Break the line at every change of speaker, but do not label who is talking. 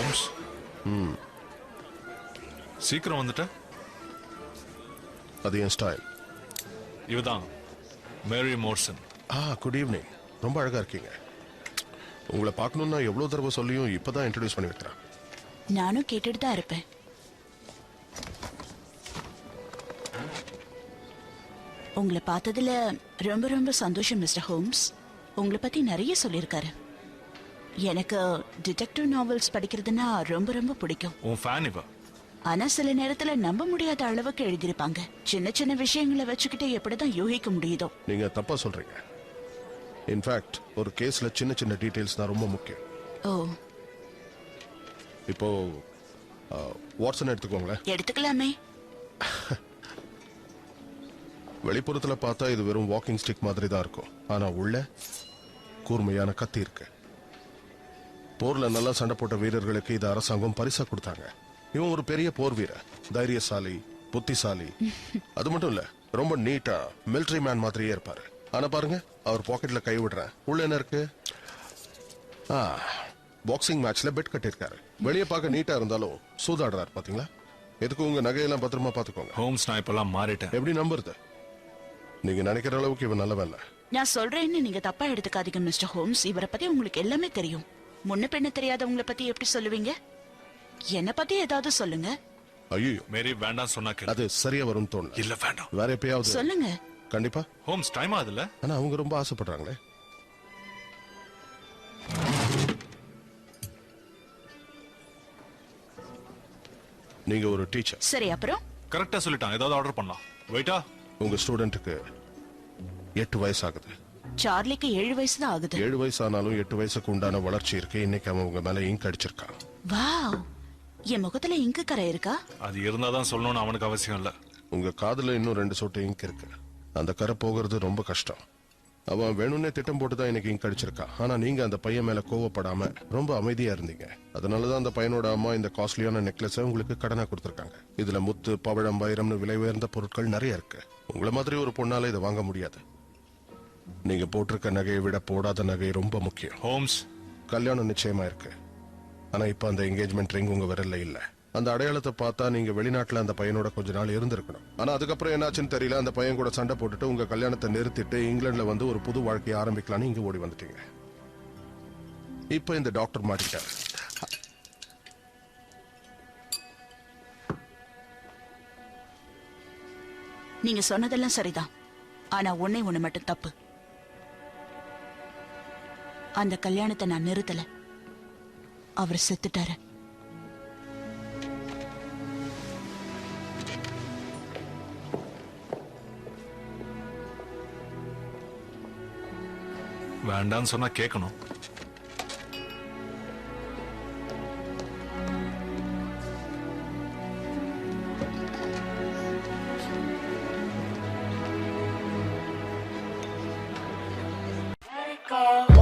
Holmes, சீக்கிரம் வந்துட்ட.
அது என் ஸ்டைல்.
இவதான் மேரி மோர்சன்.
Good evening. ரொம்ப அழகா இருக்கீங்க. உங்களை பார்க்கணும்னா எவ்வளவு தடவை சொல்லியும் இப்பதான் இன்ட்ரோடியூஸ் பண்ணி வைக்கிறேன்.
நானும் கேட்டுட்டு தான் இருப்பேன். உங்களை பார்த்ததுல ரொம்ப ரொம்ப சந்தோஷம் மிஸ்டர் ஹோம்ஸ். உங்களை பத்தி நிறைய சொல்லியிருக்காரு. எனக்கு டிடெக்டிவ் நாவல்ஸ் படிக்கிறதுனா ரொம்ப ரொம்ப பிடிக்கும்.
உன் ஃபேன் இவ.
ஆனா சில நேரத்துல நம்ப முடியாத அளவுக்கு எழுதியிருப்பாங்க. சின்ன சின்ன விஷயங்களை வச்சுக்கிட்டு எப்படிதான் யூகிக்க முடியுதோ.
நீங்க தப்பா சொல்றீங்க. இன்ஃபேக்ட் ஒரு கேஸ்ல சின்ன சின்ன டீடைல்ஸ் தான் ரொம்ப முக்கியம்.
ஓ,
இப்போ வாட்சன் எடுத்துக்கோங்களேன்.
எடுத்துக்கலாமே.
வெளிப்புறத்துல பார்த்தா இது வெறும் வாக்கிங் ஸ்டிக் மாதிரி தான் இருக்கும். ஆனா உள்ள கூர்மையான கத்தி இருக்கு. போர்ல நல்லா சண்டை போட்ட வீரர்களுக்கு இது அரசாங்கம் பரிசா கொடுத்தாங்க. இவன் ஒரு பெரிய போர் வீரர், தைரியசாலி, புத்திசாலி. அது மட்டும் இல்ல, ரொம்ப நீட்டா மிலிட்டரி மேன் மாதிரியே இருப்பாரு. ஆனா பாருங்க, அவர் பாக்கெட்ல கை விடுறேன், உள்ள என்ன இருக்கு? பாக்ஸிங் மேட்ச்ல பெட் கட்டிருக்காரு. வெளியே பார்க்க நீட்டா இருந்தாலும் சூதாடுறாரு. பாத்தீங்களா? எதுக்கு உங்க நகையெல்லாம் பத்திரமா பாத்துக்கோங்க.
ஹோம்ஸ், நான் இப்பெல்லாம் மாறிட்டேன்.
எப்படி நம்புறது? நீங்க நினைக்கிற அளவுக்கு இவன் நல்லவன் இல்ல.
நான் சொல்றேன்னு நீங்க தப்பா எடுத்துக்காதீங்க மிஸ்டர் ஹோம்ஸ். இவரை பத்தி உங்களுக்கு எல்லாமே தெரியும். முன்ன பின்ன தெரியாதவங்களை பத்தி எப்படி சொல்லுவீங்க? என்ன பத்தி ஏதாவது சொல்லுங்க.
ஐயோ,
மேரி வேண்டாம் சொன்னா கேளு.
அது சரியா வரும்னு தோணல.
இல்ல வேண்டாம்.
வேற எப்பயாவது
சொல்லுங்க.
கண்டிப்பா.
ஹோம்ஸ், டைம் ஆகுதுல்ல?
ஆனா அவங்க ரொம்ப ஆசைப்படுறாங்களே. நீங்க ஒரு டீச்சர்.
சரி, அப்புறம்?
கரெக்டா சொல்லிட்டான். ஏதாவது ஆர்டர் பண்ணலாம். வெயிட்டா.
உங்க ஸ்டூடெண்ட்டுக்கு 8 வயசு ஆகுது.
சார்லிக்கு 7 வயசு தான் ஆகுது.
7 வயசு ஆனாலும் 8 வயசுக்கு உண்டான வளர்ச்சி இருக்கு. இன்னைக்கு அவன் உங்க மேல இங்க் அடிச்சிருக்கான்.
வாவ், என் முகத்துல இங்கு கரை இருக்கா?
அது இருந்தாதான் சொல்லணும்னு அவனுக்கு அவசியம் இல்ல.
உங்க காதுல இன்னும் 2 சொட்டு இங்க் இருக்கு. அந்த கரை போகிறது ரொம்ப கஷ்டம். அவன் வேணும்னே திட்டம் போட்டுதான் இன்னைக்கு இங்க் அடிச்சிருக்கான். ஆனா நீங்க அந்த பையன் மேல கோவப்படாம ரொம்ப அமைதியா இருந்தீங்க. அதனாலதான் அந்த பையனோட அம்மா இந்த காஸ்ட்லியான நெக்லஸை உங்களுக்கு கடனா கொடுத்திருக்காங்க. இதுல முத்து, பவழம், வைரம்னு விலை உயர்ந்த பொருட்கள் நிறைய இருக்கு. உங்களை மாதிரி ஒரு பொண்ணால இதை வாங்க முடியாது. நீங்க போட்டிருக்க நகையை விட போடாத நகை ரொம்ப முக்கியம்.
ஹோம்ஸ்,
கல்யாணம் நிச்சயமா இருக்கு. ஆனா இப்ப அந்த என்கேஜ்மெண்ட் ரிங் உங்க விரல்ல இல்ல. அந்த அடையாளத்தை பார்த்தா நீங்க வெளிநாட்டுல அந்த பையனோட கொஞ்ச நாள் இருந்திருக்கணும். ஆனா அதுக்கப்புறம் என்னாச்சுன்னு தெரியல. அந்த பையன் கூட சண்டை போட்டுட்டு உங்க கல்யாணத்தை நிறுத்திட்டு இங்கிலாந்துல வந்து ஒரு புது வாழ்க்கையை ஆரம்பிக்கலாம்னு இங்க ஓடி வந்துட்டீங்க. இப்ப இந்த டாக்டர் மாட்டிட்டாரு.
நீங்க சொன்னதெல்லாம் சரிதான். ஆனா ஒண்ணே ஒண்ணு மட்டும் தப்பு. அந்த கல்யாணத்தை நான் நிறுத்தல. அவர் செத்துட்டாரு.
வேண்டான்னு சொன்னா கேட்கணும்.
Go.